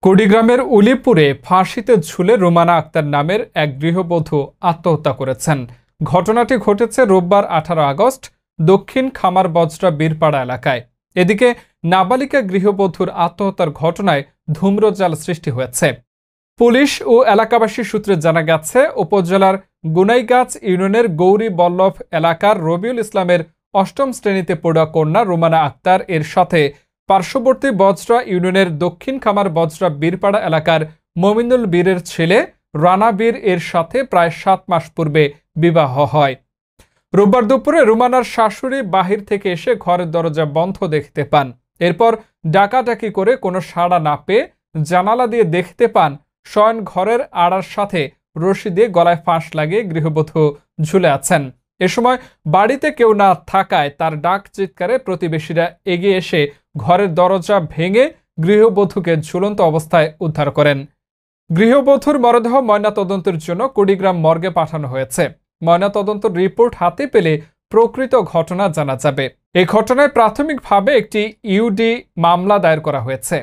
কুড়িগ্রামের উলিপুরে ফাঁসিতে ঝুলে রুমানা আক্তার নামের এক গৃহবধূ আত্মহত্যা করেছেন। ঘটনাটি ঘটেছে রোববার 18 আগস্ট দক্ষিণ খামার বজরা বীরপাড়া এলাকায়। এদিকে নাবালিকা গৃহবধূর আত্মহত্যার ঘটনায় ধূম্রজাল সৃষ্টি হয়েছে। পুলিশ ও এলাকাবাসী সূত্রে জানা গেছে, উপজেলার গুনাইগাছ ইউনিয়নের গৌরী বল্লভ এলাকার রবিউল ইসলামের ৮ম শ্রেণীতে পড়ুয়া কন্যা রুমানা আক্তার এর সাথে পার্শ্ববর্তী বজরা ইউনিয়নের দক্ষিণ খামার বজরা বীরপাড়া এলাকার মমিনুল বীরের ছেলে রানা বীর এর সাথে প্রায় ৭ মাস পূর্বে বিবাহ হয়। রোববার দুপুরে রুমানার শাশুড়ি বাহির থেকে এসে ঘরের দরজা বন্ধ দেখতে পান। এরপর ডাকাডাকি করে কোনো সাড়া না পেয়ে জানালা দিয়ে দেখতে পান শয়ন ঘরের আড়ার সাথে রশি দিয়ে গলায় ফাঁস লাগিয়ে গৃহবধূ ঝুলে আছেন। এ সময় বাড়িতে কেউ না থাকায় তার ডাক চিৎকারে প্রতিবেশীরা এগিয়ে এসে ঘরের দরজা ভেঙে গৃহবধূকে ঝুলন্ত অবস্থায় উদ্ধার করেন। গৃহবধূর মরদেহ ময়নাতদন্তের জন্য কুড়িগ্রাম মর্গে পাঠানো হয়েছে। ময়নাতদন্ত রিপোর্ট হাতে পেলে প্রকৃত ঘটনা জানা যাবে। এই ঘটনায় প্রাথমিকভাবে একটি ইউডি মামলা দায়ের করা হয়েছে।